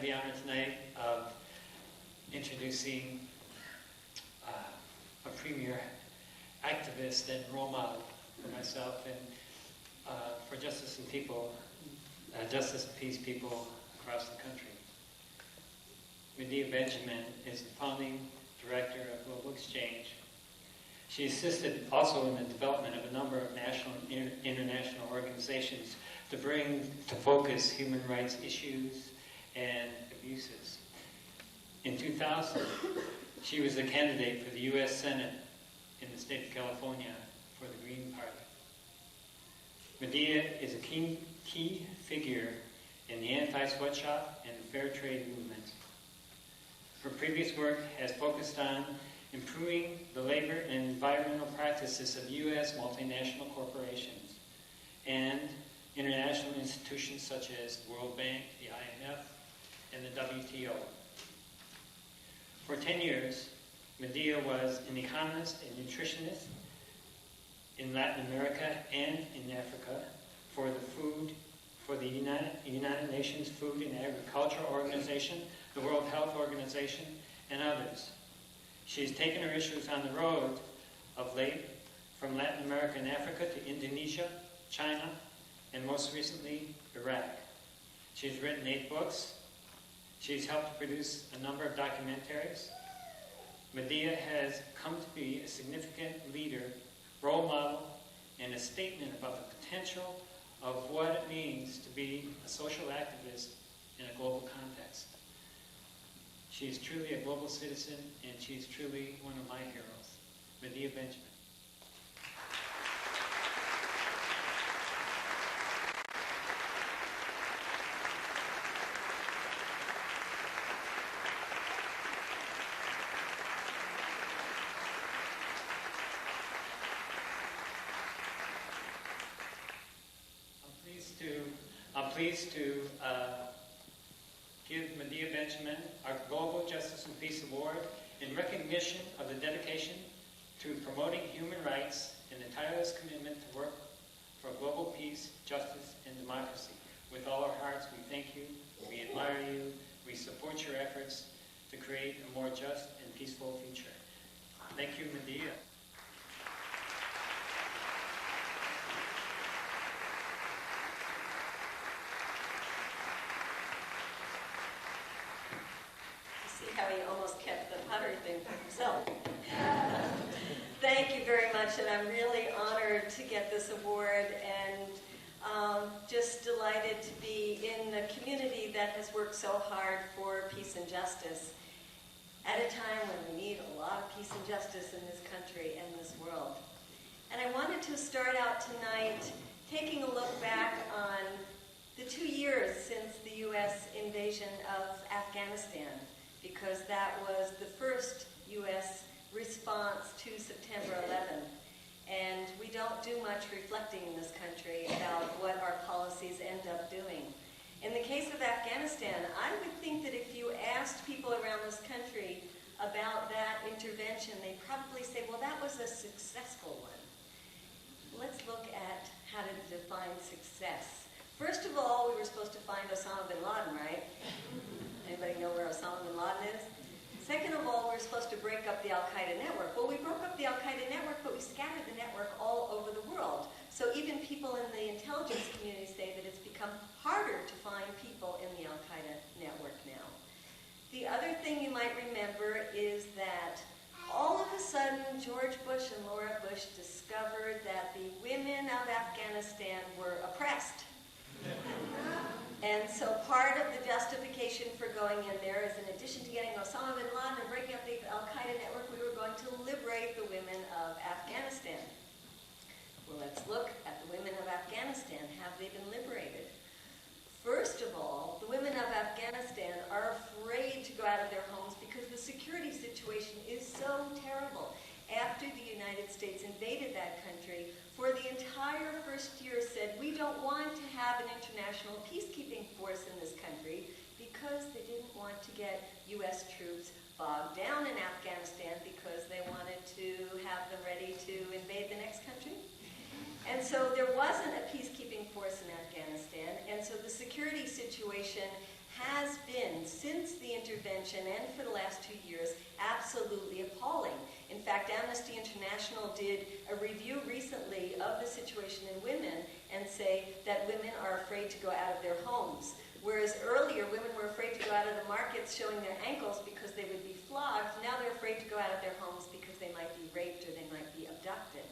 the honor tonight of introducing a premier activist and role model for myself and for justice and peace people across the country. Medea Benjamin is the founding director of Global Exchange. She assisted also in the development of a number of national and international organizations to bring to focus human rights issues and abuses. In 2000, she was a candidate for the U.S. Senate in the state of California for the Green Party. Medea is a key figure in the anti-sweatshop and the fair trade movement. Her previous work has focused on improving the labor and environmental practices of U.S. multinational corporations and international institutions such as the World Bank, the IMF, and the WTO. For 10 years, Medea was an economist and nutritionist in Latin America and in Africa for the United Nations Food and Agriculture Organization, the World Health Organization, and others. She's taken her issues on the road of late from Latin America and Africa to Indonesia, China, and most recently, Iraq. She's written 8 books. She's helped produce a number of documentaries. Medea has come to be a significant leader, role model, and a statement about the potential of what it means to be a social activist in a global context. She's truly a global citizen, and she's truly one of my heroes. Medea Benjamin. I'm pleased to give Medea Benjamin our Global Justice and Peace Award in recognition of the dedication to promoting human rights and the tireless commitment to work for global peace, justice, and democracy. With all our hearts, we thank you, we admire you, we support your efforts to create a more just and peaceful future. Thank you, Medea. How he almost kept the Potter thing for himself. Thank you very much, and I'm really honored to get this award and just delighted to be in the community that has worked so hard for peace and justice at a time when we need a lot of peace and justice in this country and this world. And I wanted to start out tonight taking a look back on the 2 years since the U.S. invasion of Afghanistan, because that was the first U.S. response to September 11. And we don't do much reflecting in this country about what our policies end up doing. In the case of Afghanistan, I would think that if you asked people around this country about that intervention, they'd probably say, well, that was a successful one. Let's look at how to define success. First of all, we were supposed to find Osama bin Laden, right? Anybody know where Osama bin Laden is? Second of all, we're supposed to break up the Al-Qaeda network. Well, we broke up the Al-Qaeda network, but we scattered the network all over the world. So even people in the intelligence community say that it's become harder to find people in the Al-Qaeda network now. The other thing you might remember is that all of a sudden, George Bush and Laura Bush discovered that the women of Afghanistan were oppressed. And so part of the justification for going in there is, in addition to getting Osama bin Laden and breaking up the Al-Qaeda network, we were going to liberate the women of Afghanistan. Well, let's look at the women of Afghanistan. Have they been liberated? First of all, the women of Afghanistan are afraid to go out of their homes because the security situation is so terrible. After the United States invaded that country, for the entire first year said, we don't want to have an international peacekeeping force in this country because they didn't want to get U.S. troops bogged down in Afghanistan because they wanted to have them ready to invade the next country. And so there wasn't a peacekeeping force in Afghanistan, and so the security situation has been, since the intervention and for the last 2 years, absolutely appalling. In fact, Amnesty International did a review recently of the situation in women and say that women are afraid to go out of their homes. Whereas earlier, women were afraid to go out of the markets showing their ankles because they would be flogged. Now they're afraid to go out of their homes because they might be raped or they might be abducted.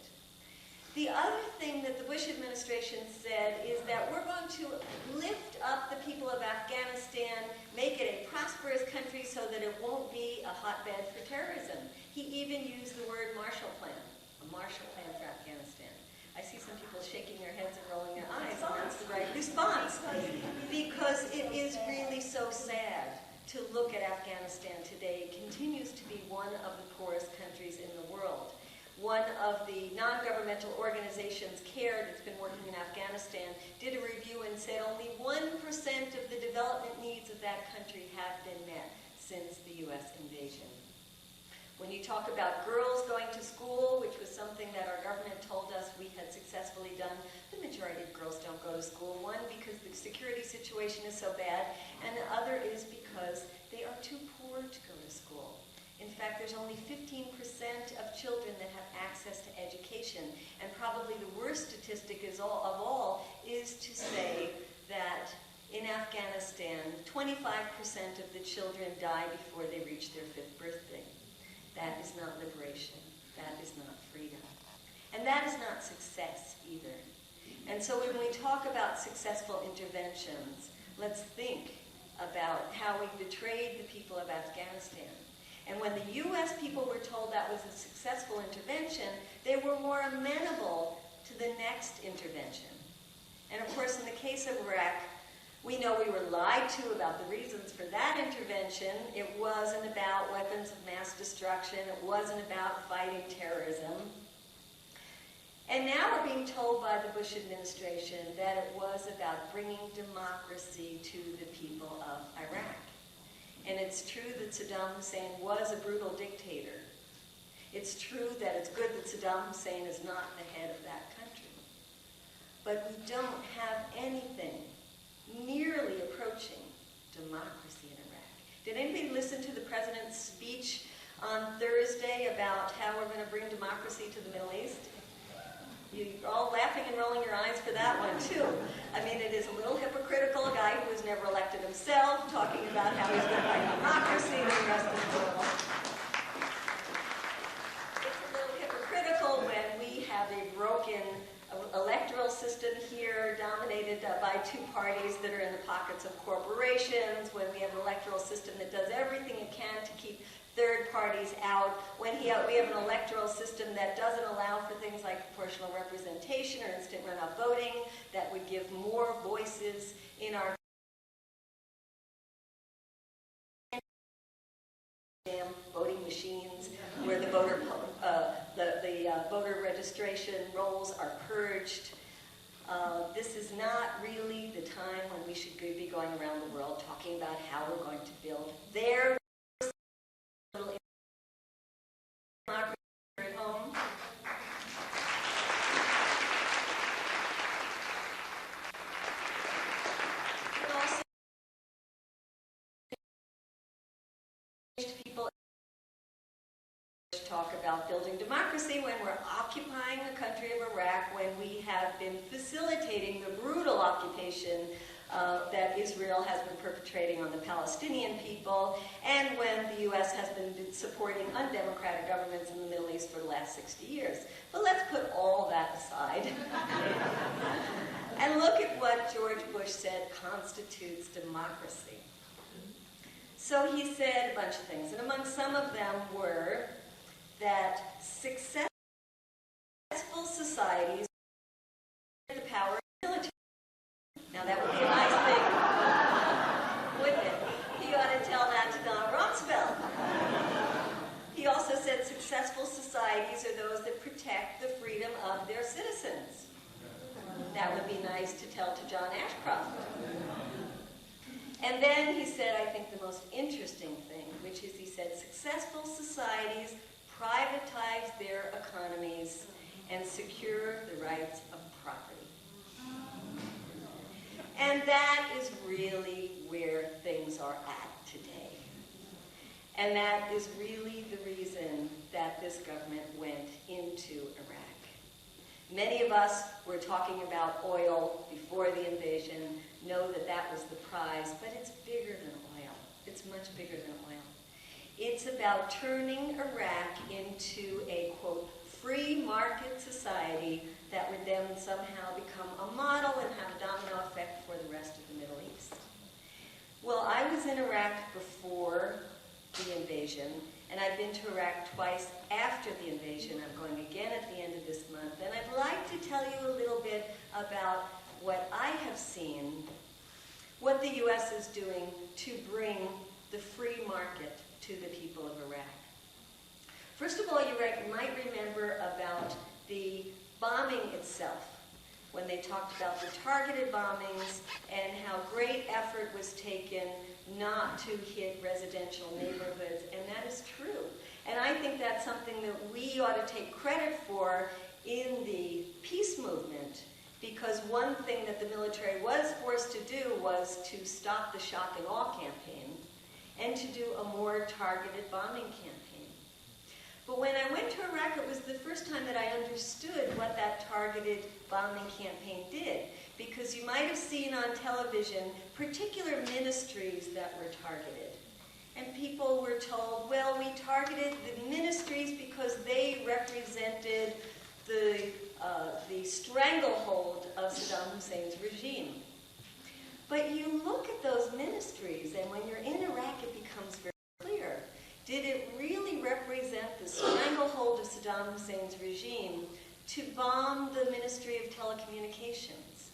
The other thing that the Bush administration said is that we're going to lift up the people of Afghanistan, make it a prosperous country so that it won't be a hotbed for terrorism. He even used the word Marshall Plan, a Marshall Plan for Afghanistan. I see some people shaking their heads and rolling their eyes, and that's the right response. Because it is really so sad to look at Afghanistan today. It continues to be one of the poorest countries in the world. One of the non-governmental organizations, CARE, that's been working in Afghanistan, did a review and said only 1% of the development needs of that country have been met since the U.S. invasion. When you talk about girls going to school, which was something that our government told us we had successfully done, the majority of girls don't go to school. One, because the security situation is so bad, and the other is because they are too poor to go to school. In fact, there's only 15% of children that have access to education, and probably the worst statistic of all is to say that in Afghanistan, 25% of the children die before they reach their 5th birthday. That is not liberation. That is not freedom. And that is not success either. And so when we talk about successful interventions, let's think about how we betrayed the people of Afghanistan. And when the U.S. people were told that was a successful intervention, they were more amenable to the next intervention. And of course, in the case of Iraq, we know we were lied to about the reasons for that intervention. It wasn't about weapons of mass destruction. It wasn't about fighting terrorism. And now we're being told by the Bush administration that it was about bringing democracy to the people of Iraq. And it's true that Saddam Hussein was a brutal dictator. It's true that it's good that Saddam Hussein is not the head of that country. But we don't have anything nearly approaching democracy in Iraq. Did anybody listen to the president's speech on Thursday about how we're going to bring democracy to the Middle East? You're all laughing and rolling your eyes for that one, too. I mean, it is a little hypocritical, a guy who was never elected himself, talking about how he's going to bring democracy to the rest of the world. It's a little hypocritical when we have a broken electoral system here dominated by 2 parties that are in the pockets of corporations, when we have an electoral system that does everything it can to keep third parties out, when we have an electoral system that doesn't allow for things like proportional representation or instant runoff voting, that would give more voices in our voting machines, where the voter registration rolls are purged. This is not really the time when we should be going around the world talking about how we're going to build their democracy at home. But also people talk about building democracy when we're occupying the country of Iraq, when we have been facilitating the brutal occupation that Israel has been perpetrating on the Palestinian people, and when the U.S. has been supporting undemocratic governments in the Middle East for the last 60 years. But let's put all that aside and look at what George Bush said constitutes democracy. So he said a bunch of things, and among some of them were that successful societies have the power of the military. Now that would be a nice thing, wouldn't it? He ought to tell that to Donald Rumsfeld. He also said successful societies are those that protect the freedom of their citizens. That would be nice to tell to John Ashcroft. And then he said, I think the most interesting thing, which is he said successful societies privatize their economies and secure the rights of property. And that is really where things are at today. And that is really the reason that this government went into Iraq. Many of us were talking about oil before the invasion, know that that was the prize, but it's bigger than oil. It's much bigger than oil. It's about turning Iraq into a, quote, free market society that would then somehow become a model and have a domino effect for the rest of the Middle East. Well, I was in Iraq before the invasion, and I've been to Iraq twice after the invasion. I'm going again at the end of this month, and I'd like to tell you a little bit about what I have seen, what the U.S. is doing to bring the free market to the people of Iraq. First of all, you might remember about the bombing itself, when they talked about the targeted bombings and how great effort was taken not to hit residential neighborhoods, and that is true. And I think that's something that we ought to take credit for in the peace movement, because one thing that the military was forced to do was to stop the shock and awe campaign and to do a more targeted bombing campaign. But when I went to Iraq, it was the first time that I understood what that targeted bombing campaign did. Because you might have seen on television particular ministries that were targeted. And people were told, well, we targeted the ministries because they represented the stranglehold of Saddam Hussein's regime. But you look at those ministries, and when you're in Iraq, it becomes very clear. Did it really represent the stranglehold of Saddam Hussein's regime to bomb the Ministry of Telecommunications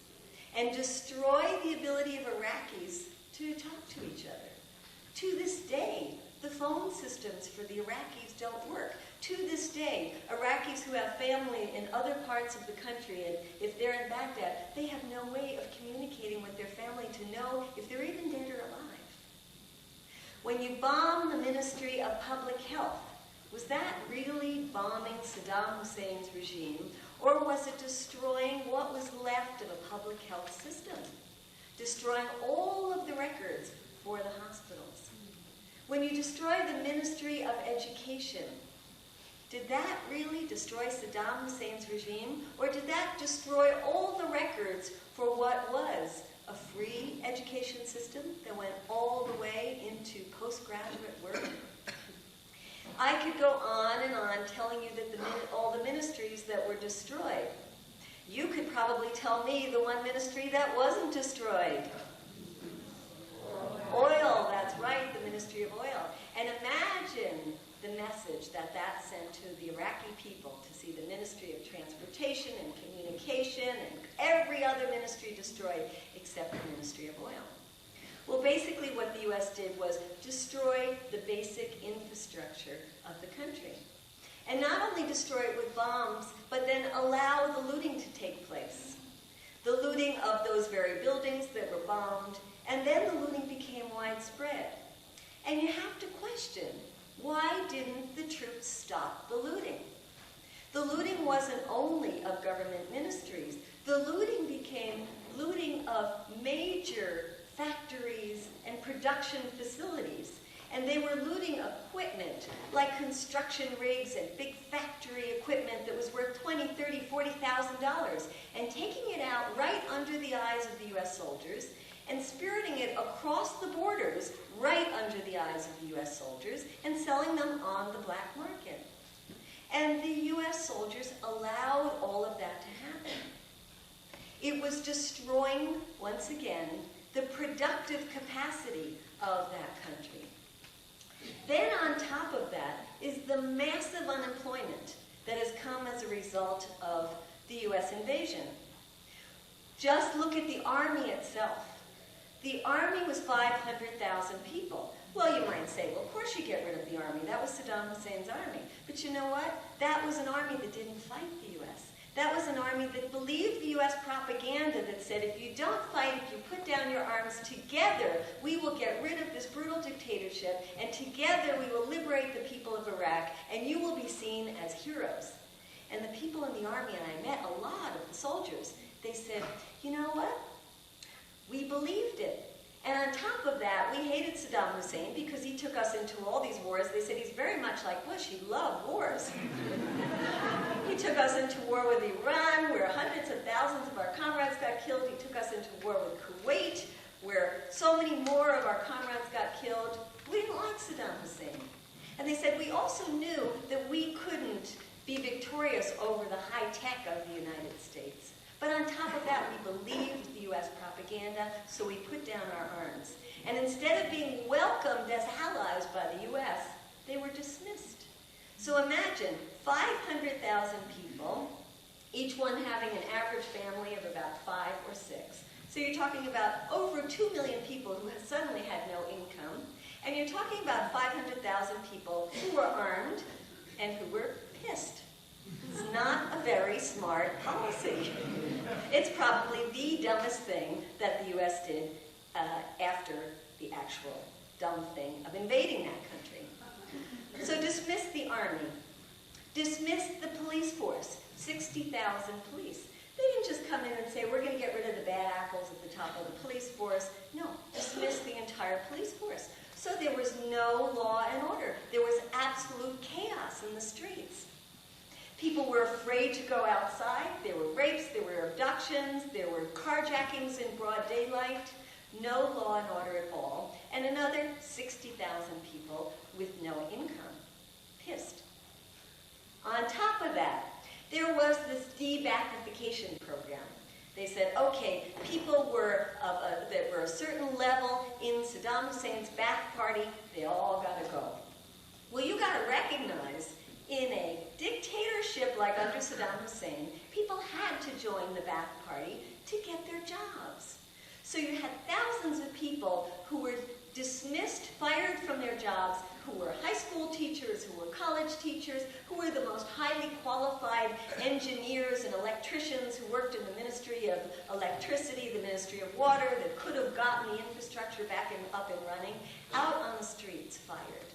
and destroy the ability of Iraqis to talk to each other? To this day, the phone systems for the Iraqis don't work. To this day, Iraqis who have family in other parts of the country, and if they're in Baghdad, they have no way of communicating with their family to know if they're even dead or alive. When you bomb the Ministry of Public Health, was that really bombing Saddam Hussein's regime, or was it destroying what was left of a public health system? Destroying all of the records for the hospitals. When you destroy the Ministry of Education, did that really destroy Saddam Hussein's regime, or did that destroy all the records for what was a free education system that went all the way into postgraduate work? I could go on and on telling you that all the ministries that were destroyed. You could probably tell me the one ministry that wasn't destroyed. Oil, that's right, the Ministry of Oil. And imagine the message that that sent to the Iraqi people to see the Ministry of Transportation and Communication and every other ministry destroyed except the Ministry of Oil. Well, basically what the U.S. did was destroy the basic infrastructure of the country. And not only destroy it with bombs, but then allow the looting to take place. The looting of those very buildings that were bombed, and then the looting became widespread. And you have to question, why didn't the troops stop the looting? The looting wasn't only of government ministries. The looting became looting of major factories and production facilities. And they were looting equipment, like construction rigs and big factory equipment that was worth $20,000, $30,000, $40,000, and taking it out right under the eyes of the U.S. soldiers and spiriting it across the borders right under the eyes of the U.S. soldiers and selling them on the black market. And the U.S. soldiers allowed all of that to happen. It was destroying, once again, the productive capacity of that country. Then on top of that is the massive unemployment that has come as a result of the U.S. invasion. Just look at the Army itself. The Army was 500,000 people. Well, you might say, well, of course you get rid of the Army. That was Saddam Hussein's army. But you know what? That was an army that didn't fight the U.S. That was an army that believed the U.S. propaganda that said, if you don't fight, if you put down your arms, together we will get rid of this brutal dictatorship, and together we will liberate the people of Iraq, and you will be seen as heroes. And the people in the army, and I met a lot of the soldiers, they said, you know what? We believed it. And on top of that, we hated Saddam Hussein because he took us into all these wars. They said he's very much like Bush. He loved wars. He took us into war with Iran, where hundreds of thousands of our comrades got killed. He took us into war with Kuwait, where so many more of our comrades got killed. We didn't like Saddam Hussein. And they said we also knew that we couldn't be victorious over the high tech of the United States. But on top of that, we believed the U.S. propaganda, so we put down our arms. And instead of being welcomed as allies by the U.S., they were dismissed. So imagine 500,000 people, each one having an average family of about 5 or 6. So you're talking about over 2 million people who suddenly had no income, and you're talking about 500,000 people who were armed and who were pissed. It's not a very smart policy. It's probably the dumbest thing that the U.S. did after the actual dumb thing of invading that country. So dismiss the army. Dismiss the police force. 60,000 police. They didn't just come in and say, we're going to get rid of the bad apples at the top of the police force. No, dismiss the entire police force. So there was no law and order. There was absolute chaos in the streets. People were afraid to go outside. There were rapes, there were abductions, there were carjackings in broad daylight. No law and order at all. And another 60,000 people with no income. Pissed. On top of that, there was this de-Baathification program. They said, okay, people that were a certain level in Saddam Hussein's Ba'ath Party, they all got to go. Well, you got to recognize, in a dictatorship like under Saddam Hussein, people had to join the Ba'ath Party to get their jobs. So you had thousands of people who were dismissed, fired from their jobs, who were high school teachers, who were college teachers, who were the most highly qualified engineers and electricians who worked in the Ministry of Electricity, the Ministry of Water, that could have gotten the infrastructure back up and running, out on the streets, fired.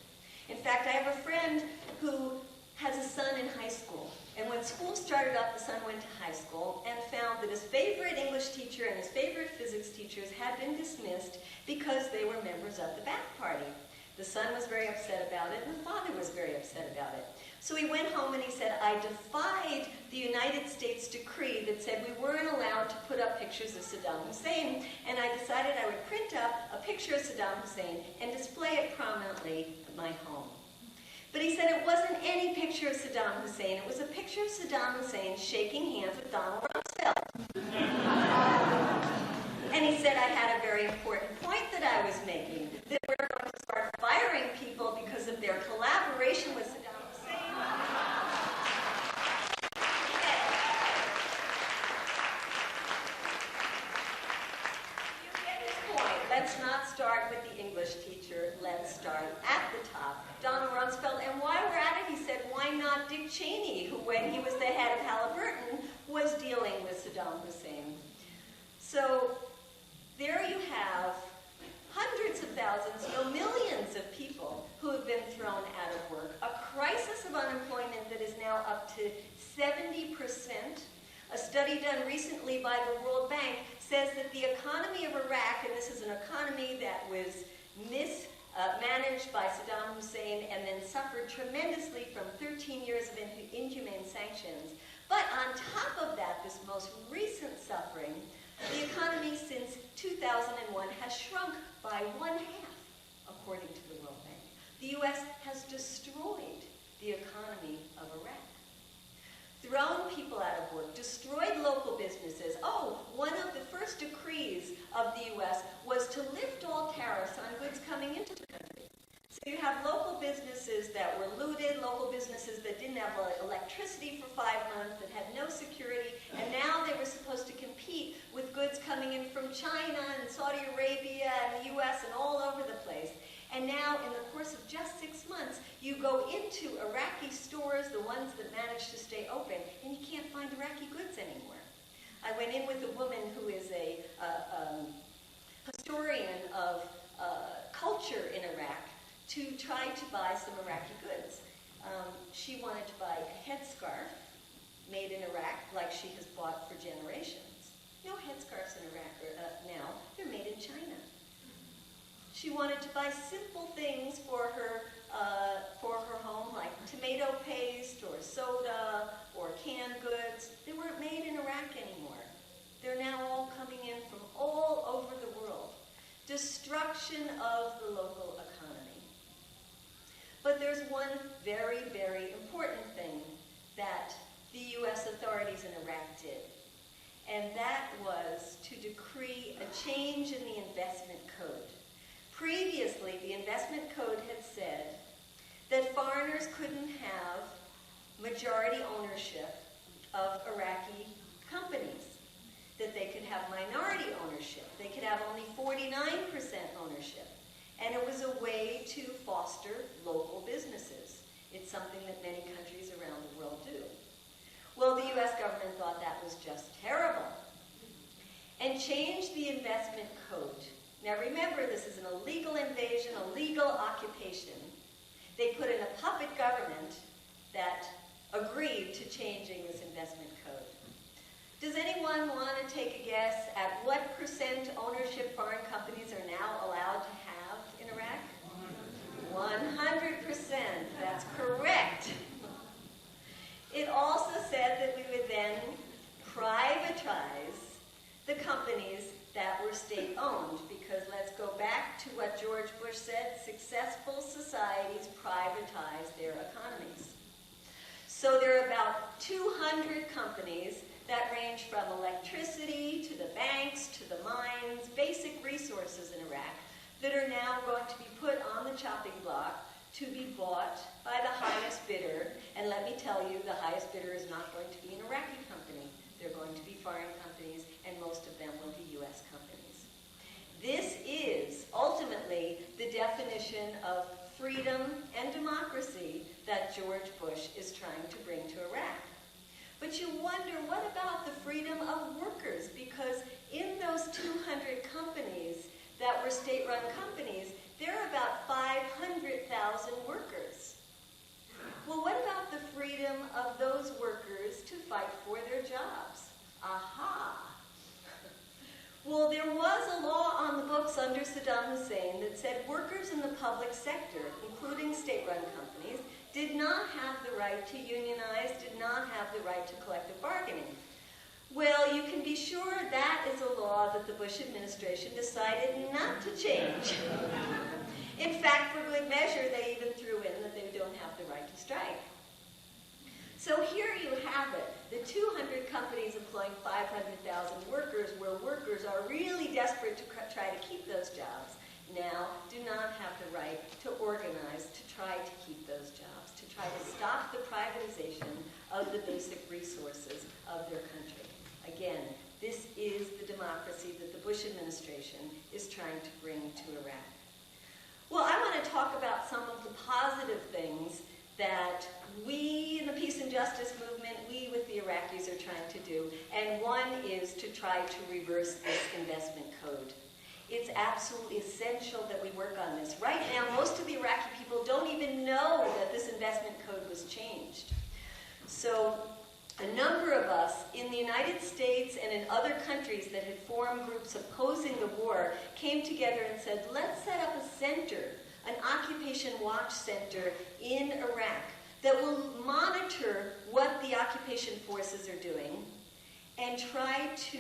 In fact, I have a friend who has a son in high school. And when school started up, the son went to high school and found that his favorite English teacher and his favorite physics teachers had been dismissed because they were members of the Ba'ath Party. The son was very upset about it, and the father was very upset about it. So he went home and he said, I defied the United States decree that said we weren't allowed to put up pictures of Saddam Hussein, and I decided I would print up a picture of Saddam Hussein and display it prominently at my home. But he said it wasn't any picture of Saddam Hussein. It was a picture of Saddam Hussein shaking hands with Donald Rumsfeld. And he said I had a very important point that I was making, that we're going to start firing people because of their collaboration with Saddam Hussein. You get his point. Let's not start with the English teacher. Let's start at the top. Donald Rumsfeld, and while we're at it, he said, why not Dick Cheney, who, when he was the head of Halliburton, was dealing with Saddam Hussein. So there you have hundreds of thousands, no, millions of people who have been thrown out of work, a crisis of unemployment that is now up to 70%. A study done recently by the World Bank says that the economy of Iraq, and this is an economy that was managed by Saddam Hussein and then suffered tremendously from 13 years of inhumane sanctions. But on top of that, this most recent suffering, the economy since 2001 has shrunk by 1/2, according to the World Bank. The U.S. has destroyed the economy of Iraq. Thrown people out of work, destroyed local businesses. Oh, one of the first decrees of the U.S. was to lift all tariffs on goods coming into the country. So you have local businesses that were looted, local businesses that didn't have electricity for 5 months, that had no security, and now they were supposed to compete with goods coming in from China and Saudi Arabia and the U.S. and all over the place. And now, in the course of just 6 months, you go into Iraqi stores, the ones that managed to stay open, and you can't find Iraqi goods anymore. I went in with a woman who is a historian of culture in Iraq to try to buy some Iraqi goods. She wanted to buy a headscarf made in Iraq like she has bought for generations. No headscarves in Iraq now. They're made in China. She wanted to buy simple things for her home, like tomato paste or soda or canned goods. They weren't made in Iraq anymore. They're now all coming in from all over the world. Destruction of the local economy. But there's one very, very important thing that the U.S. authorities in Iraq did, and that was to decree a change in the investment code. Previously, the investment code had said that foreigners couldn't have majority ownership of Iraqi companies, that they could have minority ownership. They could have only 49% ownership. And it was a way to foster local businesses. It's something that many countries around the world do. Well, the U.S. government thought that was just terrible and changed the investment code. Now remember, this is an illegal invasion, a legal occupation. They put in a puppet government that agreed to changing this investment code. Does anyone want to take a guess at what percent ownership foreign companies are now allowed to have in Iraq? 100%. That's correct. It also said that we would then privatize the companies that were state-owned, because let's go back to what George Bush said, successful societies privatize their economies. So there are about 200 companies that range from electricity to the banks to the mines, basic resources in Iraq, that are now going to be put on the chopping block to be bought by the highest bidder. And let me tell you, the highest bidder is not going to be an Iraqi company. They're going to be foreign companies, and most of them will be U.S. companies. This is ultimately the definition of freedom and democracy that George Bush is trying to bring to Iraq. But you wonder, what about the freedom of workers? Because in those 200 companies that were state-run companies, there are about 500,000 workers. Well, what about the freedom of those workers to fight for their jobs? Aha! Well, there was a law on the books under Saddam Hussein that said workers in the public sector, including state-run companies, did not have the right to unionize, did not have the right to collective bargaining. Well, you can be sure that is a law that the Bush administration decided not to change. In fact, for good measure, they even threw in that they don't have the right to strike. So here you have it, the 200 companies employing 500,000 workers, where workers are really desperate to try to keep those jobs, now do not have the right to organize to try to keep those jobs, to try to stop the privatization of the basic resources of their country. Again, this is the democracy that the Bush administration is trying to bring to Iraq. Well, I want to talk about some of the positive things that we in the peace and justice movement, we with the Iraqis are trying to do. And one is to try to reverse this investment code. It's absolutely essential that we work on this. Right now, most of the Iraqi people don't even know that this investment code was changed. So a number of us in the United States and in other countries that had formed groups opposing the war came together and said, let's set up a center, an occupation watch center in Iraq that will monitor what the occupation forces are doing and try to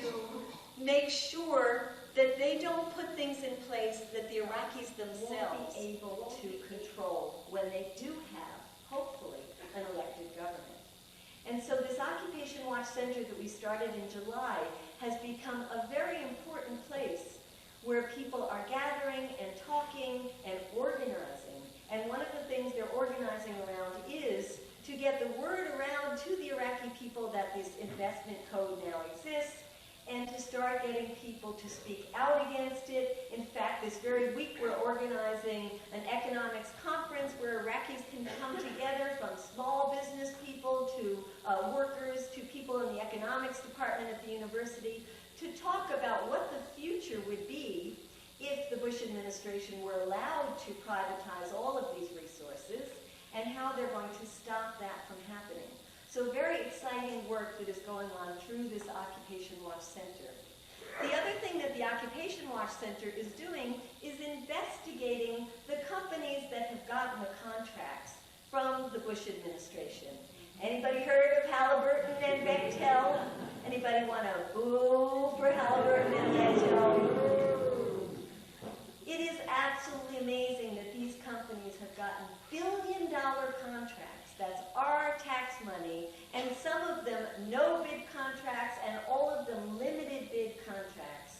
make sure that they don't put things in place that the Iraqis themselves won't be able to control when they do have, hopefully, an elected government. And so this Occupation Watch Center that we started in July has become a very important place where people are gathering and talking and organizing. And one of the things they're organizing around is to get the word around to the Iraqi people that this investment code now exists, and to start getting people to speak out against it. In fact, this very week we're organizing an economics conference where Iraqis can come together, from small business people to workers to people in the economics department at the university, to talk about what the future would be if the Bush administration were allowed to privatize all of these resources, and how they're going to stop that from happening. So very exciting work that is going on through this Occupation Watch Center. The other thing that the Occupation Watch Center is doing is investigating the companies that have gotten the contracts from the Bush administration. Anybody heard of Halliburton and Bechtel? Anybody want to boo for Halliburton and Bechtel? It is absolutely amazing that these companies have gotten billion-dollar contracts. That's our tax money, and some of them no-bid contracts, and all of them limited bid contracts.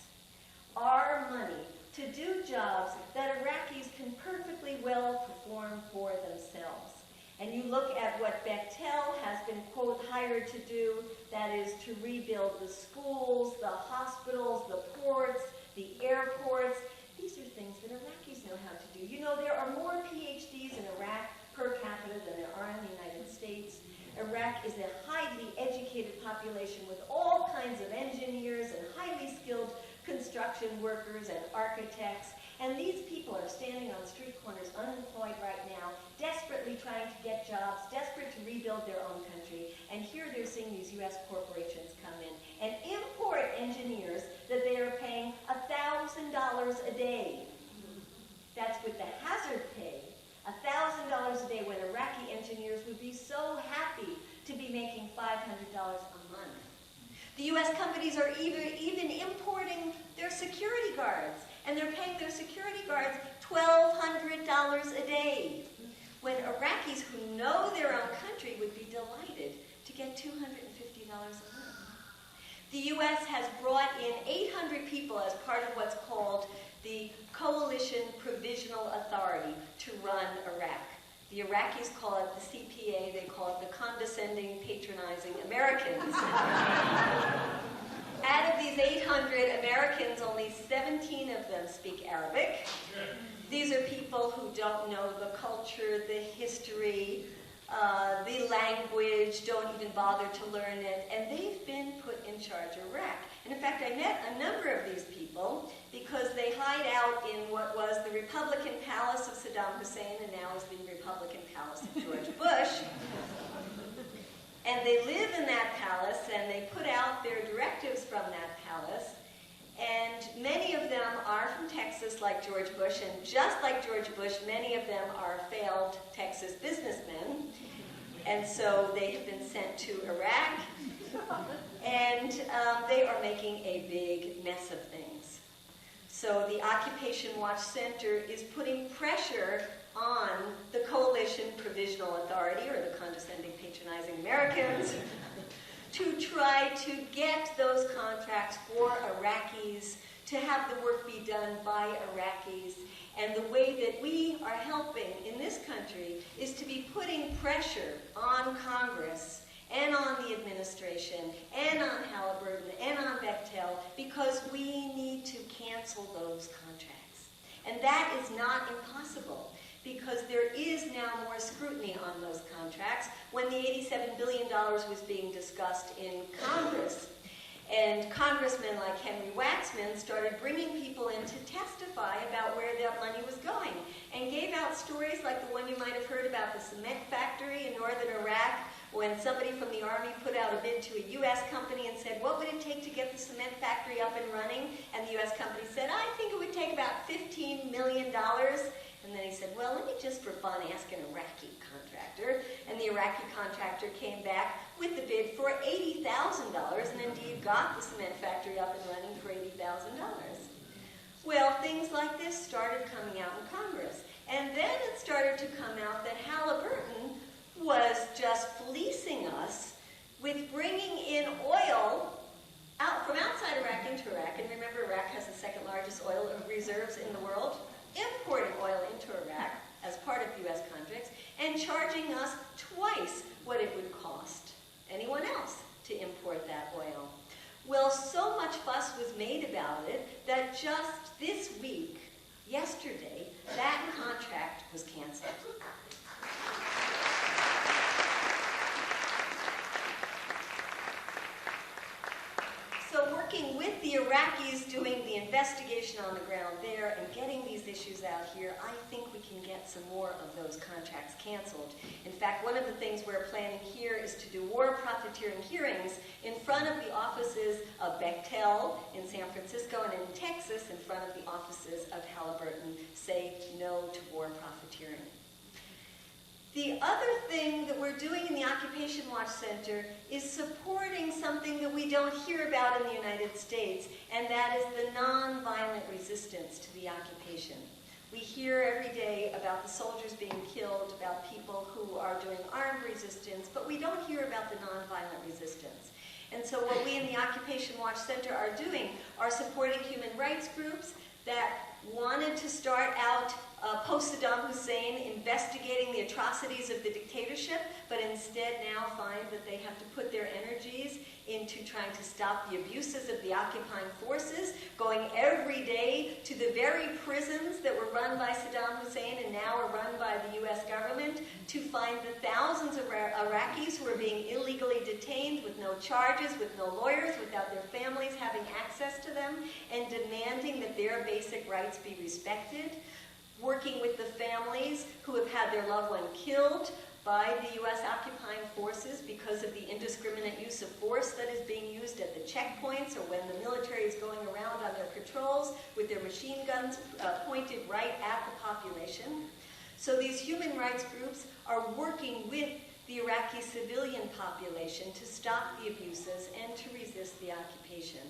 Our money to do jobs that Iraqis can perfectly well perform for themselves. And you look at what Bechtel has been, quote, hired to do, that is to rebuild the schools, the hospitals, the ports, the airports. These are things that Iraqis know how to do. You know, there are more PhDs in Iraq per capita than there are in the United States. Iraq is a highly educated population with all kinds of engineers and highly skilled construction workers and architects. And these people are standing on street corners unemployed right now, desperately trying to get jobs, desperate to rebuild their own country. And here they're seeing these U.S. corporations come in and import engineers that they are paying $1,000 a day. That's with the hazard pay. $1,000 a day when Iraqi engineers would be so happy to be making $500 a month. The U.S. companies are even importing their security guards, and they're paying their security guards $1,200 a day, when Iraqis who know their own country would be delighted to get $250 a month. The U.S. has brought in 800 people as part of what's called the Coalition Provisional Authority to run Iraq. The Iraqis call it the CPA, they call it the Condescending, Patronizing Americans. Out of these 800 Americans, only 17 of them speak Arabic. These are people who don't know the culture, the history, the language, don't even bother to learn it, and they've been put in charge of Iraq. And in fact, I met a number of these people because they hide out in what was the Republican palace of Saddam Hussein and now is the Republican palace of George Bush. And they live in that palace and they put out their directives from that palace. And many of them are from Texas, like George Bush, and just like George Bush, many of them are failed Texas businessmen. And so they have been sent to Iraq, and they are making a big mess of things. So the Occupation Watch Center is putting pressure on the Coalition Provisional Authority, or the Condescending, Patronizing Americans, to try to get those contracts for Iraqis, to have the work be done by Iraqis. And the way that we are helping in this country is to be putting pressure on Congress and on the administration and on Halliburton and on Bechtel, because we need to cancel those contracts. And that is not impossible, because there is now more scrutiny on those contracts. When the $87 billion was being discussed in Congress, and congressmen like Henry Waxman started bringing people in to testify about where that money was going, and gave out stories like the one you might have heard about the cement factory in northern Iraq, when somebody from the Army put out a bid to a U.S. company and said, what would it take to get the cement factory up and running? And the U.S. company said, I think it would take about $15 million. And then he said, well, let me just for fun ask an Iraqi contractor. And the Iraqi contractor came back with the bid for $80,000, and indeed got the cement factory up and running for $80,000. Well, things like this started coming out in Congress. And then it started to come out that Halliburton was just fleecing us with bringing in oil out from outside Iraq into Iraq. And remember, Iraq has the second largest oil reserves in the world. Importing oil into Iraq as part of U.S. contracts and charging us twice what it would cost anyone else to import that oil. Well, so much fuss was made about it that just this week, yesterday, that contract was canceled. So working working with the Iraqis doing the investigation on the ground there and getting these issues out here, I think we can get some more of those contracts canceled. In fact, one of the things we're planning here is to do war profiteering hearings in front of the offices of Bechtel in San Francisco and in Texas in front of the offices of Halliburton. Say no to war profiteering. The other thing that we're doing in the Occupation Watch Center is supporting something that we don't hear about in the United States, and that is the nonviolent resistance to the occupation. We hear every day about the soldiers being killed, about people who are doing armed resistance, but we don't hear about the nonviolent resistance. And so what we in the Occupation Watch Center are doing are supporting human rights groups that wanted to start out post-Saddam Hussein investigating the atrocities of the dictatorship, but instead now find that they have to put their energies into trying to stop the abuses of the occupying forces, going every day to the very prisons that were run by Saddam Hussein and now are run by the U.S. government to find the thousands of Iraqis who are being illegally detained with no charges, with no lawyers, without their families having access to them, and demanding that their basic rights be respected. Working with the families who have had their loved one killed by the U.S. occupying forces because of the indiscriminate use of force that is being used at the checkpoints or when the military is going around on their patrols with their machine guns pointed right at the population. So these human rights groups are working with the Iraqi civilian population to stop the abuses and to resist the occupation.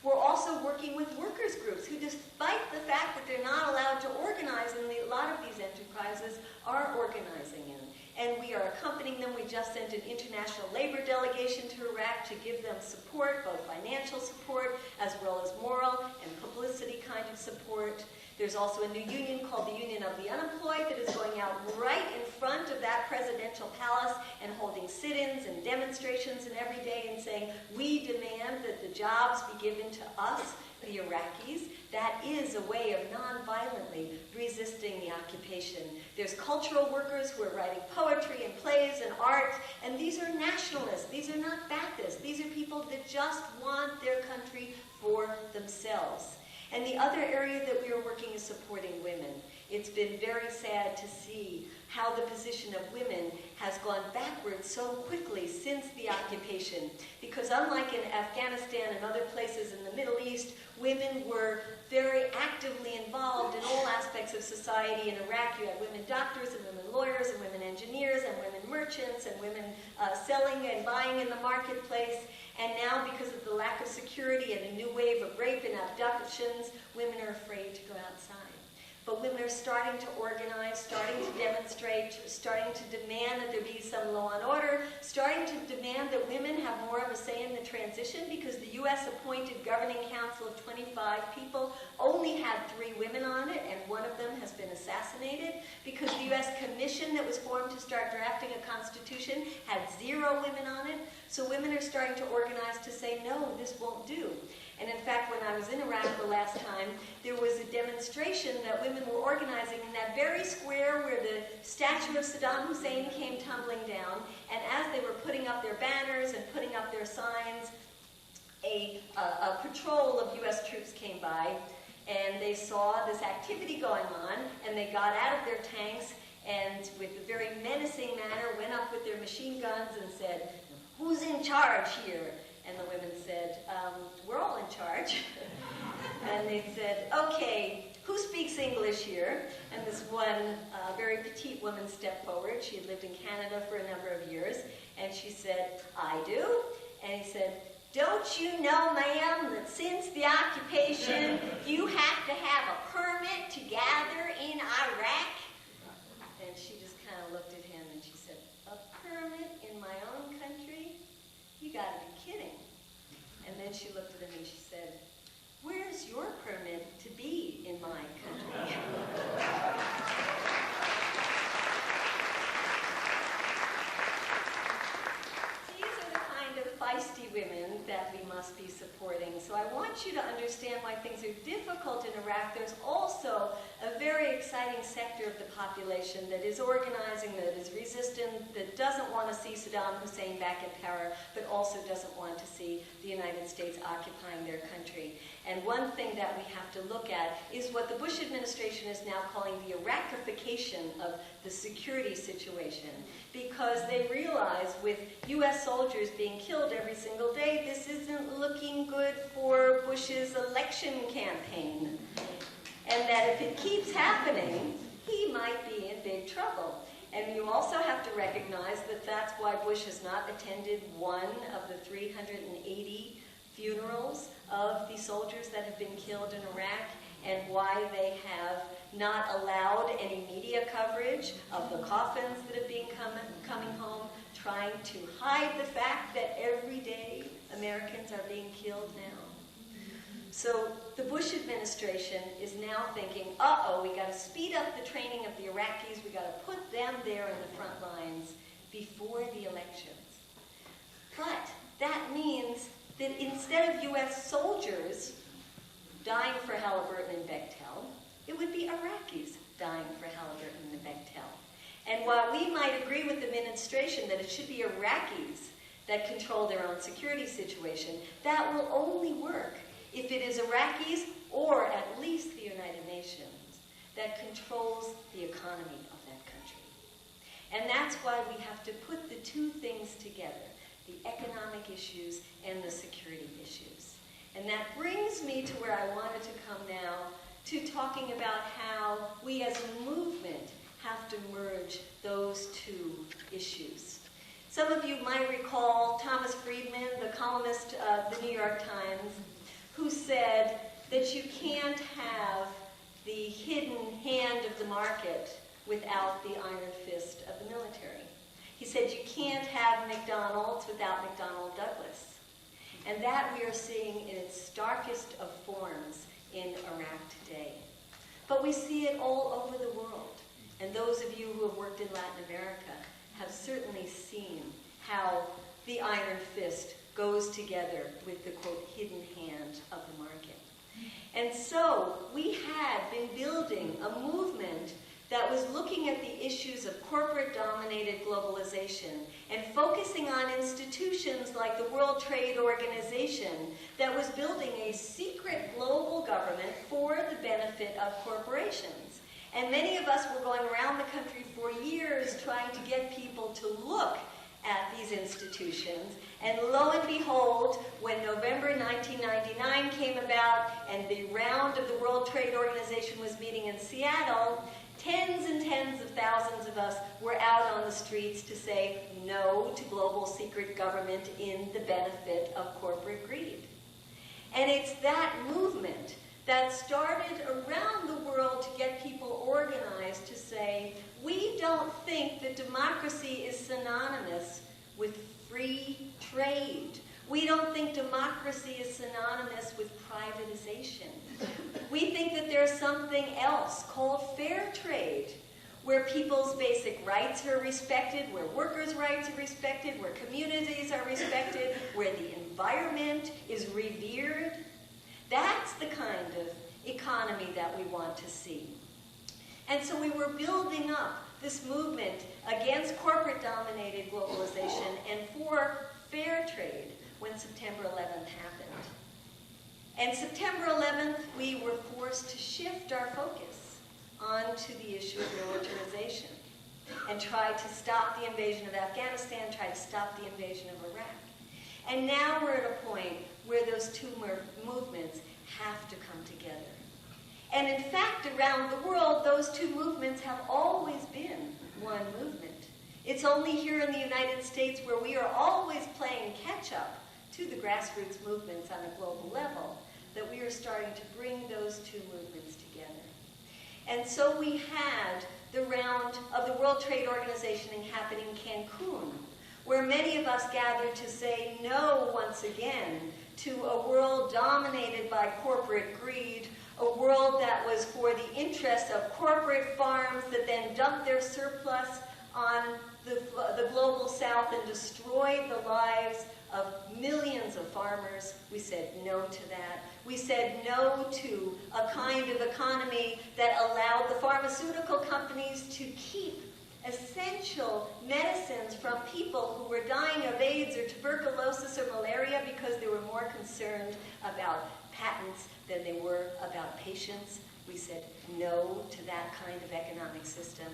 We're also working with workers' groups who, despite the fact that they're not allowed to organize, and a lot of these enterprises are organizing in. And we are accompanying them. We just sent an international labor delegation to Iraq to give them support, both financial support as well as moral and publicity kind of support. There's also a new union called the Union of the Unemployed that is going out right in front of that presidential palace and holding sit-ins and demonstrations and every day and saying, we demand that the jobs be given to us, the Iraqis. That is a way of non-violently resisting the occupation. There's cultural workers who are writing poetry and plays and art, and these are nationalists. These are not Baptists. These are people that just want their country for themselves. And the other area that we are working is supporting women. It's been very sad to see how the position of women has gone backwards so quickly since the occupation. Because unlike in Afghanistan and other places in the Middle East, women were very actively involved in all aspects of society. In Iraq, you had women doctors and women lawyers and women engineers and women merchants and women selling and buying in the marketplace. And now, because of the lack of security and a new wave of rape and abductions, women are afraid to go outside. But women are starting to organize, starting to demonstrate, starting to demand that there be some law and order, starting to demand that women have more of a say in the transition, because the U.S. appointed governing council of 25 people only had 3 women on it, and one of them has been assassinated, because the U.S. commission that was formed to start drafting a constitution had 0 women on it. So women are starting to organize to say, no, this won't do. And in fact, when I was in Iraq the last time, there was a demonstration that women were organizing in that very square where the statue of Saddam Hussein came tumbling down. And as they were putting up their banners and putting up their signs, a patrol of U.S. troops came by, and they saw this activity going on, and they got out of their tanks and with a very menacing manner went up with their machine guns and said, "Who's in charge here?" And the women said, "We're all in charge." And they said, "Okay, who speaks English here?" And this one very petite woman stepped forward. She had lived in Canada for a number of years. And she said, "I do." And he said, "Don't you know, ma'am, that since the occupation, you have to have a permit to gather in Iraq?" And she just kind of looked at him and she said, "A permit in my own country? You got to be kidding." And then she looked at him and she said, "Where's your permit to be in my country?" These are the kind of feisty women that we must be supporting. So I want you to understand why things are difficult in Iraq. There's also a very exciting sector of the population that is organizing, that is resistant, that doesn't want to see Saddam Hussein back in power, but also doesn't want to see the United States occupying their country. And one thing that we have to look at is what the Bush administration is now calling the Iraqification of the security situation, because they realize with U.S. soldiers being killed every single day, this isn't looking good for Bush's election campaign. And that if it keeps happening, he might be in big trouble. And you also have to recognize that that's why Bush has not attended one of the 380 funerals of the soldiers that have been killed in Iraq, and why they have not allowed any media coverage of the coffins that have been coming home, trying to hide the fact that every day Americans are being killed now. So the Bush administration is now thinking, uh-oh, we got to speed up the training of the Iraqis, we got to put them there in the front lines before the elections. But that means that instead of U.S. soldiers dying for Halliburton and Bechtel, it would be Iraqis dying for Halliburton and Bechtel. And while we might agree with the administration that it should be Iraqis that control their own security situation, that will only work if it is Iraqis, or at least the United Nations, that controls the economy of that country. And that's why we have to put the two things together, the economic issues and the security issues. And that brings me to where I wanted to come now, to talking about how we as a movement have to merge those two issues. Some of you might recall Thomas Friedman, the columnist of the New York Times, who said that you can't have the hidden hand of the market without the iron fist of the military. He said you can't have McDonald's without McDonnell Douglas. And that we are seeing in its starkest of forms in Iraq today. But we see it all over the world. And those of you who have worked in Latin America have certainly seen how the iron fist goes together with the, quote, hidden hand of the market. And so we had been building a movement that was looking at the issues of corporate-dominated globalization and focusing on institutions like the World Trade Organization that was building a secret global government for the benefit of corporations. And many of us were going around the country for years trying to get people to look at these institutions. And lo and behold, when November 1999 came about and the round of the World Trade Organization was meeting in Seattle, tens and tens of thousands of us were out on the streets to say no to global secret government in the benefit of corporate greed. And it's that movement that started around the world to get people organized to say, we don't think that democracy is synonymous with free trade. We don't think democracy is synonymous with privatization. We think that there's something else called fair trade, where people's basic rights are respected, where workers' rights are respected, where communities are respected, where the environment is revered. That's the kind of economy that we want to see. And so we were building up this movement against corporate-dominated globalization and for fair trade when September 11th happened. And September 11th, we were forced to shift our focus onto the issue of militarization and try to stop the invasion of Afghanistan, try to stop the invasion of Iraq. And now we're at a point where those two movements have to come together. And in fact, around the world, those two movements have always been one movement. It's only here in the United States where we are always playing catch-up to the grassroots movements on a global level that we are starting to bring those two movements together. And so we had the round of the World Trade Organization happening in Cancun, where many of us gathered to say no once again to a world dominated by corporate greed, a world that was for the interests of corporate farms that then dumped their surplus on the global south and destroyed the lives of millions of farmers. We said no to that. We said no to a kind of economy that allowed the pharmaceutical companies to keep essential medicines from people who were dying of AIDS or tuberculosis or malaria because they were more concerned about patents than they were about patients. We said no to that kind of economic system.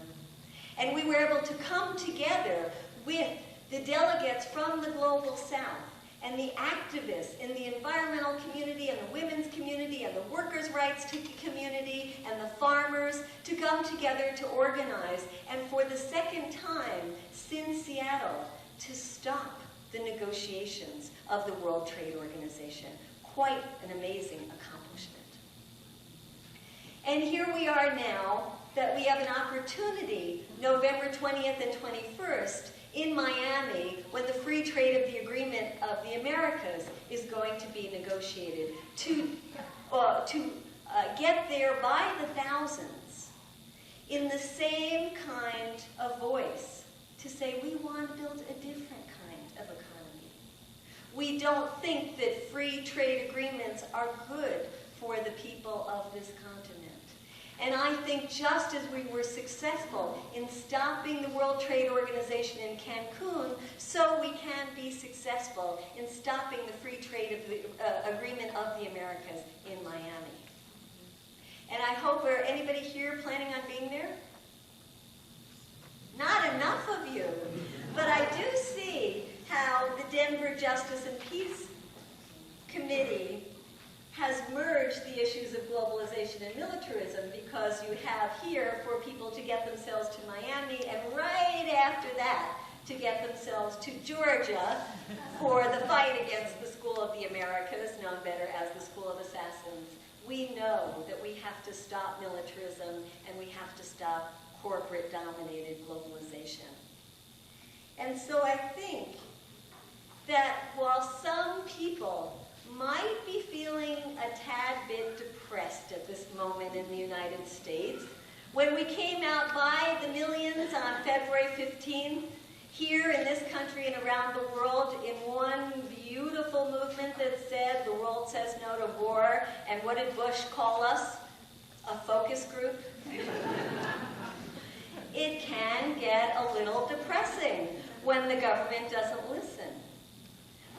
And we were able to come together with the delegates from the Global South and the activists in the environmental community and the women's community and the workers' rights community and the farmers to come together to organize, and for the second time since Seattle, to stop the negotiations of the World Trade Organization. Quite an amazing accomplishment. And here we are now that we have an opportunity, November 20th and 21st, in Miami, when the free trade of the agreement of the Americas is going to be negotiated, to get there by the thousands in the same kind of voice, to say we want to build a different kind of economy. We don't think that free trade agreements are good for the people of this continent. And I think just as we were successful in stopping the World Trade Organization in Cancun, so we can be successful in stopping the free trade of the, agreement of the Americas in Miami. And I hope, are anybody here planning on being there? Not enough of you. But I do see how the Denver Justice and Peace Committee has merged the issues of globalization and militarism, because you have here for people to get themselves to Miami, and right after that to get themselves to Georgia for the fight against the School of the Americas, known better as the School of Assassins. We know that we have to stop militarism and we have to stop corporate-dominated globalization. And so I think that while some people might be feeling a tad bit depressed at this moment in the United States, when we came out by the millions on February 15th, here in this country and around the world, in one beautiful movement that said, the world says no to war, and what did Bush call us? A focus group? It can get a little depressing when the government doesn't listen.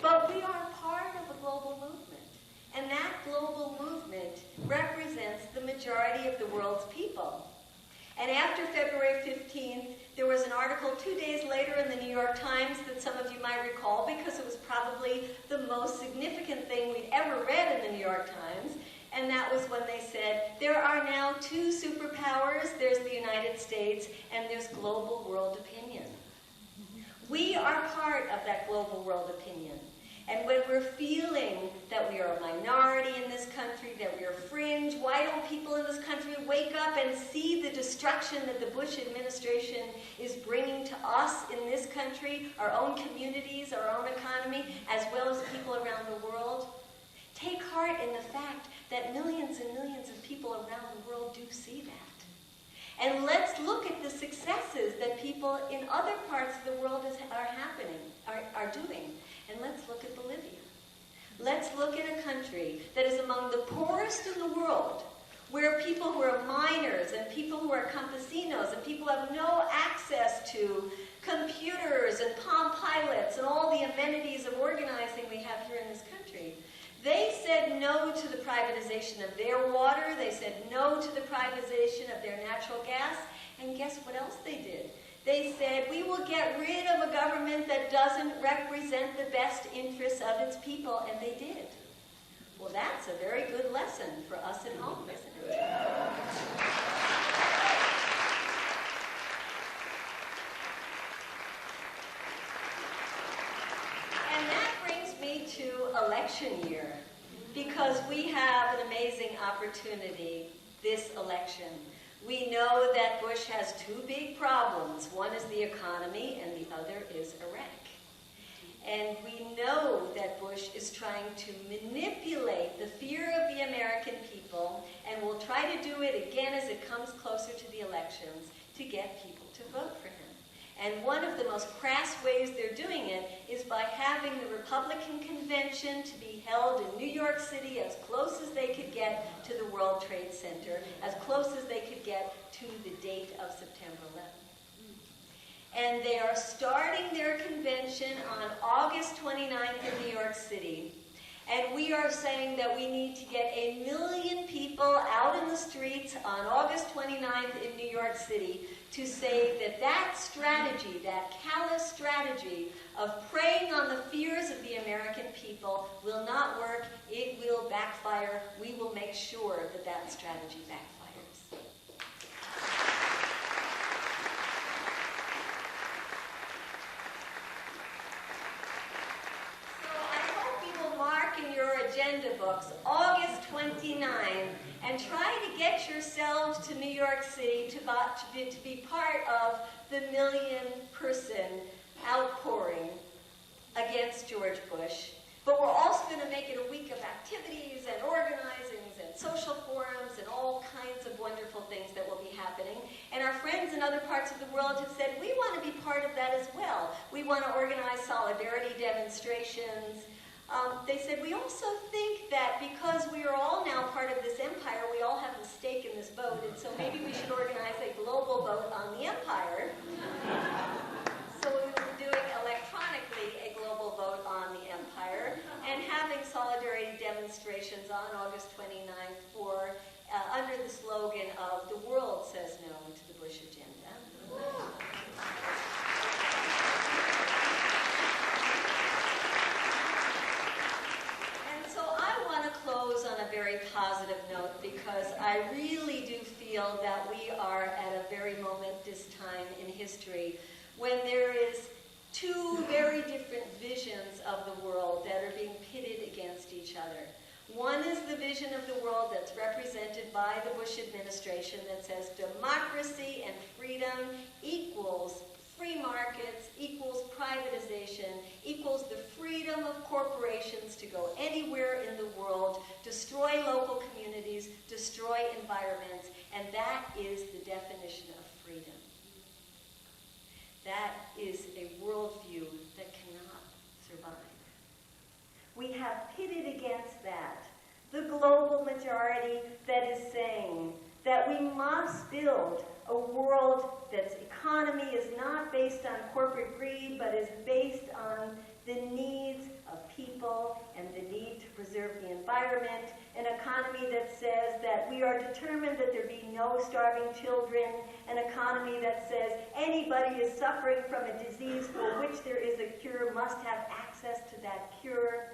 But we are part of a global movement, and that global movement represents the majority of the world's people. And after February 15th, there was an article 2 days later in the New York Times that some of you might recall, because it was probably the most significant thing we'd ever read in the New York Times, and that was when they said, there are now two superpowers, there's the United States, and there's global world opinion. We are part of that global world opinion. And when we're feeling that we are a minority in this country, that we are fringe, why don't people in this country wake up and see the destruction that the Bush administration is bringing to us in this country, our own communities, our own economy, as well as people around the world? Take heart in the fact that millions and millions of people around the world do see that. And let's look at the successes that people in other parts of the world are doing. And let's look at Bolivia. Let's look at a country that is among the poorest in the world, where people who are miners and people who are campesinos and people who have no access to computers and Palm Pilots and all the amenities of organizing we have here in this country, they said no to the privatization of their water, they said no to the privatization of their natural gas, and guess what else they did? They said, we will get rid of a government that doesn't represent the best interests of its people, and they did. Well, that's a very good lesson for us at home, isn't it? And that brings me to election year, because we have an amazing opportunity this election. We know that Bush has two big problems. One is the economy, and the other is Iraq. And we know that Bush is trying to manipulate the fear of the American people, and will try to do it again as it comes closer to the elections, to get people to vote for him. And one of the most crass ways they're doing it is by having the Republican convention to be held in New York City as close as they could get to the World Trade Center, as close as they could get to the date of September 11th. And they are starting their convention on August 29th in New York City. And we are saying that we need to get 1 million people out in the streets on August 29th in New York City to say that that strategy, that callous strategy of preying on the fears of the American people will not work. It will backfire. We will make sure that that strategy backfires. In your agenda books, August 29, and try to get yourselves to New York City to be part of the 1 million-person outpouring against George Bush. But we're also going to make it a week of activities and organizings and social forums and all kinds of wonderful things that will be happening. And our friends in other parts of the world have said, we want to be part of that as well. We want to organize solidarity demonstrations. They said, we also think that because we are all now part of this empire, we all have a stake in this boat, and so maybe we should organize a global vote on the empire. So we were doing electronically a global vote on the empire and having solidarity demonstrations on August 29th for, under the slogan of "The world says no to the Bush agenda." Close on a very positive note, because I really do feel that we are at a very momentous time in history when there is two very different visions of the world that are being pitted against each other. One is the vision of the world that's represented by the Bush administration that says democracy and freedom equals free markets, equals privatization, equals the freedom of corporations to go anywhere in the world, destroy local communities, destroy environments, and that is the definition of freedom. That is a worldview that cannot survive. We have pitted against that the global majority that is saying that we must build a world that's economy is not based on corporate greed, but is based on the needs of people and the need to preserve the environment, an economy that says that we are determined that there be no starving children, an economy that says anybody is suffering from a disease for which there is a cure must have access to that cure,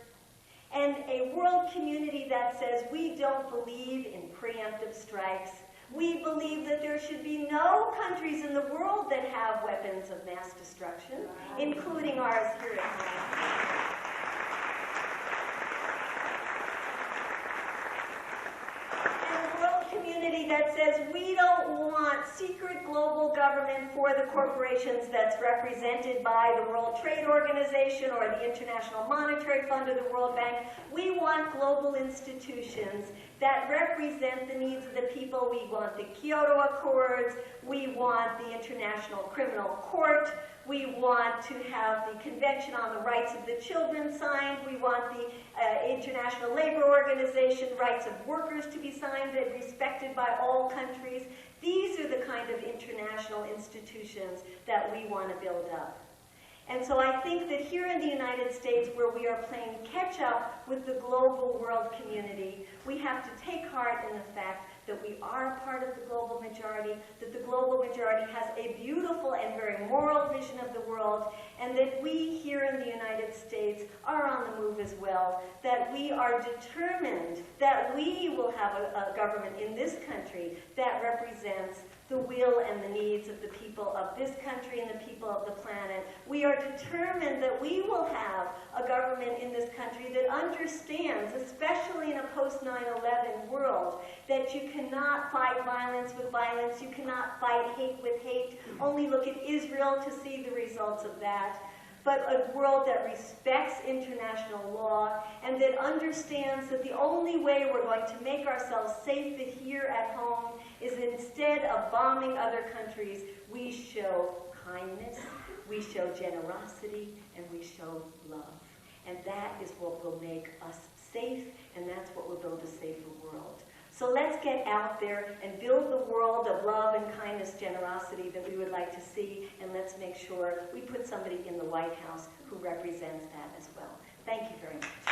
and a world community that says we don't believe in preemptive strikes. We believe that there should be no countries in the world that have weapons of mass destruction, including ours here at home. And a world community that says we don't want secret global government for the corporations that's represented by the World Trade Organization or the International Monetary Fund or the World Bank. We want global institutions that represent the needs of the people. We want the Kyoto Accords. We want the International Criminal Court. We want to have the Convention on the Rights of the Children signed. We want the International Labor Organization rights of workers to be signed and respected by all countries. These are the kind of international institutions that we want to build up. And so I think that here in the United States, where we are playing catch-up with the global world community, we have to take heart in the fact that we are a part of the global majority, that the global majority has a beautiful and very moral vision of the world, and that we here in the United States are on the move as well, that we are determined that we will have a government in this country that represents the will and the needs of the people of this country and the people of the planet. We are determined that we will have a government in this country that understands, especially in a post-9/11 world, that you cannot fight violence with violence, you cannot fight hate with hate. Only look at Israel to see the results of that. But a world that respects international law and that understands that the only way we're going to make ourselves safe here at home is instead of bombing other countries, we show kindness, we show generosity, and we show love. And that is what will make us safe, and that's what will build a safer world. So let's get out there and build the world of love and kindness, generosity that we would like to see, and let's make sure we put somebody in the White House who represents that as well. Thank you very much.